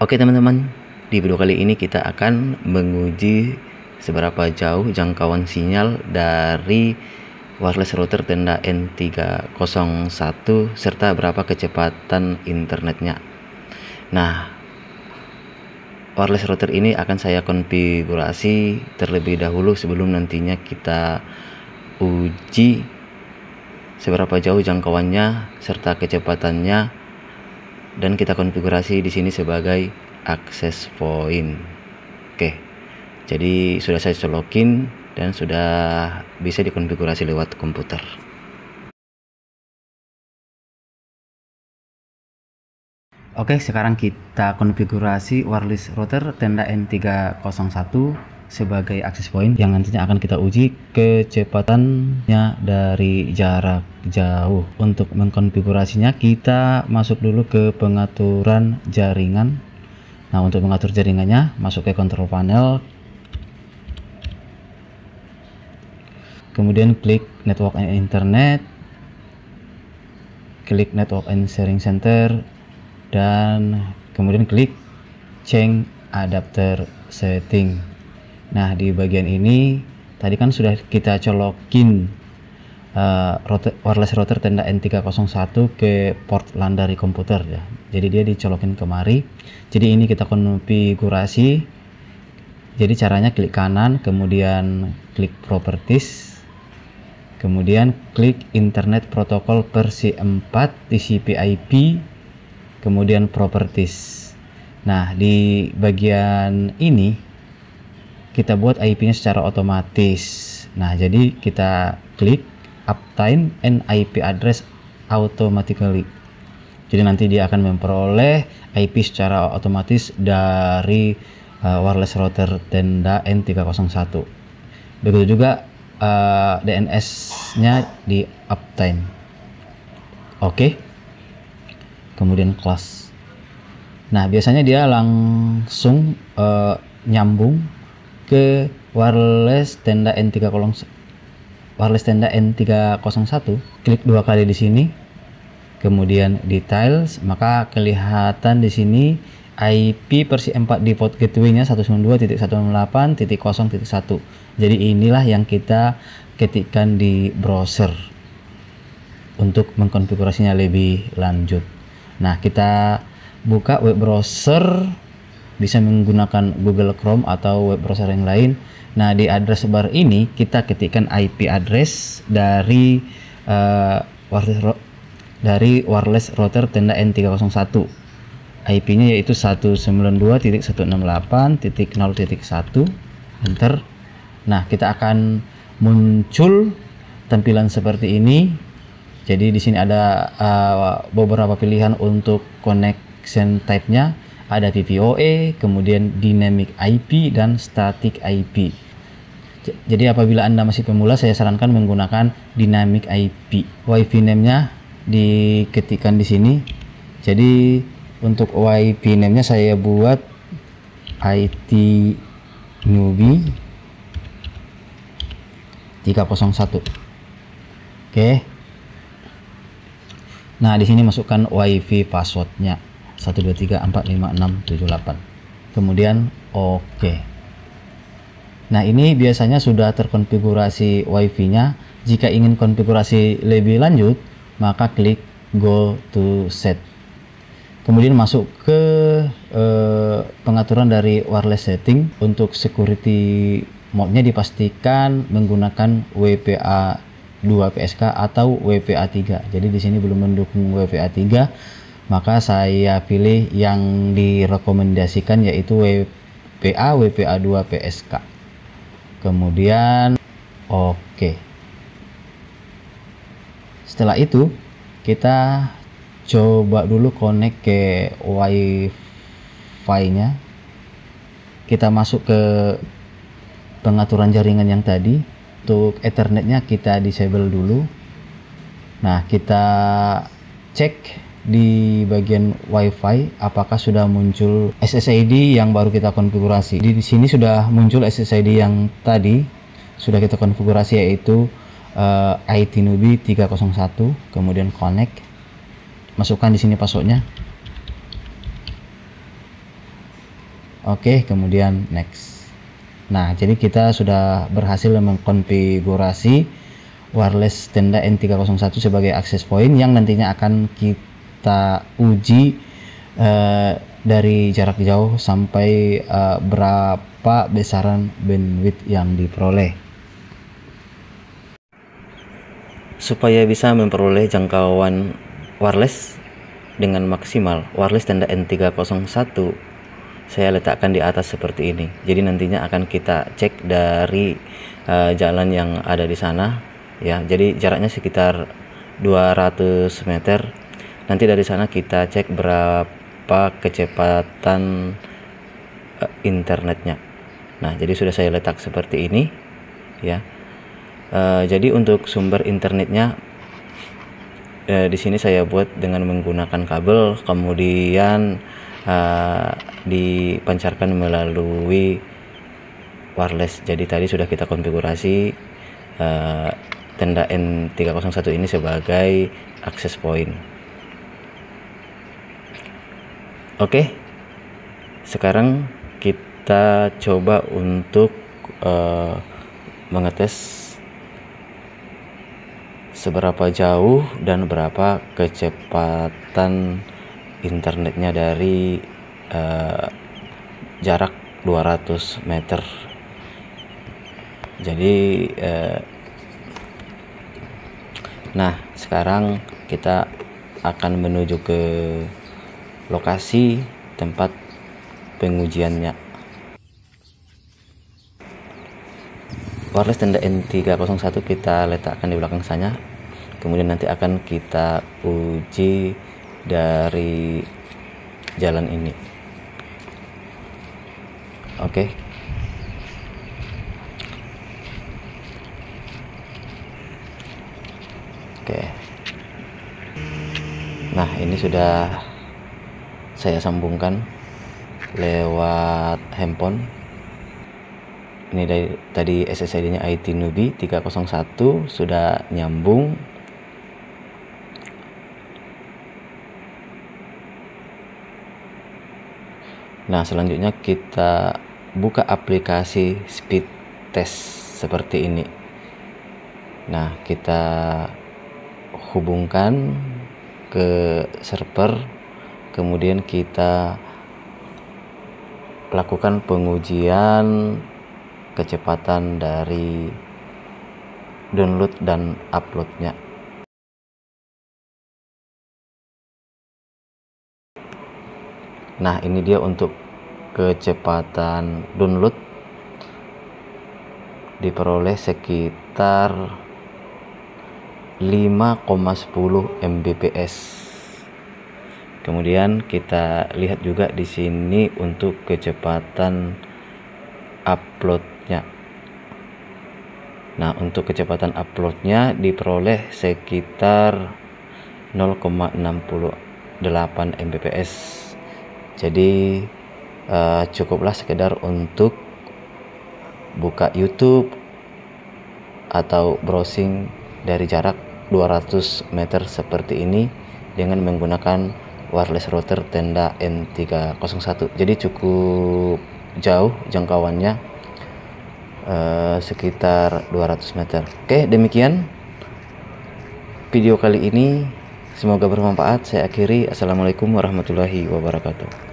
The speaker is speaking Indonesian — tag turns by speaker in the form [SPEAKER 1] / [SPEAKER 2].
[SPEAKER 1] Oke teman-teman, di video kali ini kita akan menguji seberapa jauh jangkauan sinyal dari wireless router Tenda N301 serta berapa kecepatan internetnya. Nah, wireless router ini akan saya konfigurasi terlebih dahulu sebelum nantinya kita uji seberapa jauh jangkauannya serta kecepatannya, dan kita konfigurasi di sini sebagai access point. Oke, jadi sudah saya colokin dan sudah bisa dikonfigurasi lewat komputer. Oke, sekarang kita konfigurasi wireless router Tenda N301 sebagai access point yang nantinya akan kita uji kecepatannya dari jarak jauh. Untuk mengkonfigurasinya kita masuk dulu ke pengaturan jaringan. Nah, untuk mengatur jaringannya masuk ke control panel, kemudian klik network and internet, klik network and sharing center, dan kemudian klik change adapter setting. Nah, di bagian ini tadi kan sudah kita colokin wireless router Tenda N301 ke port LAN dari komputer ya. Jadi dia dicolokin kemari. Jadi ini kita konfigurasi. Jadi caranya klik kanan, kemudian klik properties, kemudian klik internet protokol versi 4 TCP/IP, kemudian properties. Nah, di bagian ini kita buat IP-nya secara otomatis. Nah, jadi kita klik uptime and IP address automatically. Jadi nanti dia akan memperoleh IP secara otomatis dari wireless router Tenda N301. Begitu juga DNS-nya di uptime. Oke. Kemudian close. Nah, biasanya dia langsung nyambung ke wireless Tenda N301. Klik dua kali di sini, kemudian details, maka kelihatan di sini IP versi 4 default gateway-nya 192.168.0.1. Jadi inilah yang kita ketikkan di browser untuk mengkonfigurasinya lebih lanjut. Nah, kita buka web browser, bisa menggunakan Google Chrome atau web browser yang lain. Nah, di address bar ini kita ketikkan IP address dari wireless router Tenda N301. IP-nya yaitu 192.168.0.1. Enter. Nah, kita akan muncul tampilan seperti ini. Jadi di sini ada beberapa pilihan untuk connection type-nya. Ada VPOE, kemudian dynamic IP dan static IP. Jadi apabila Anda masih pemula, saya sarankan menggunakan dynamic IP. WiFi name-nya diketikkan di sini. Jadi untuk WiFi name-nya saya buat IT newbie 301. Oke. Nah, di sini masukkan WiFi password-nya 123456778. Kemudian oke. Nah, ini biasanya sudah terkonfigurasi WiFi-nya. Jika ingin konfigurasi lebih lanjut, maka klik go to set. Kemudian masuk ke pengaturan dari wireless setting. Untuk security mode-nya dipastikan menggunakan WPA 2 PSK atau WPA 3. Jadi di sini belum mendukung WPA 3. Maka saya pilih yang direkomendasikan yaitu WPA 2 PSK. Kemudian oke. Setelah itu kita coba dulu connect ke WiFi-nya. Kita masuk ke pengaturan jaringan yang tadi. Untuk Ethernet-nya kita disable dulu. Nah, kita cek di bagian WiFi apakah sudah muncul SSID yang baru kita konfigurasi. Di sini sudah muncul SSID yang tadi sudah kita konfigurasi, yaitu IT newbie 301. Kemudian connect. Masukkan di sini passwordnya. Oke, kemudian next. Nah, jadi kita sudah berhasil mengkonfigurasi wireless tenda N301 sebagai access point yang nantinya akan kita uji dari jarak jauh sampai berapa besaran bandwidth yang diperoleh. Supaya bisa memperoleh jangkauan wireless dengan maksimal, wireless tenda N301 saya letakkan di atas seperti ini. Jadi nantinya akan kita cek dari jalan yang ada di sana ya. Jadi jaraknya sekitar 200 meter. Nanti dari sana kita cek berapa kecepatan internetnya. Nah, jadi sudah saya letak seperti ini ya. Jadi untuk sumber internetnya di sini saya buat dengan menggunakan kabel, kemudian dipancarkan melalui wireless. Jadi tadi sudah kita konfigurasi tenda N301 ini sebagai access point. Oke, sekarang kita coba untuk mengetes seberapa jauh dan berapa kecepatan internetnya dari jarak 200 meter. Jadi nah, sekarang kita akan menuju ke lokasi tempat pengujiannya. Wireless tenda N301 kita letakkan di belakang sana. Kemudian nanti akan kita uji dari jalan ini. Oke. Nah, ini sudah saya sambungkan lewat handphone. Ini dari tadi SSID-nya IT Nubi 301 sudah nyambung. Nah, selanjutnya kita buka aplikasi speed test seperti ini. Nah, kita hubungkan ke server, kemudian kita lakukan pengujian kecepatan dari download dan uploadnya. Nah, ini dia untuk kecepatan download, diperoleh sekitar 5,10 Mbps. Kemudian kita lihat juga di sini untuk kecepatan uploadnya. Nah, untuk kecepatan uploadnya diperoleh sekitar 0,68 Mbps. Jadi cukuplah sekedar untuk buka YouTube atau browsing dari jarak 200 meter seperti ini dengan menggunakan wireless router tenda N301. Jadi cukup jauh jangkauannya, sekitar 200 meter. Oke, demikian video kali ini, semoga bermanfaat. Saya akhiri. Assalamualaikum warahmatullahi wabarakatuh.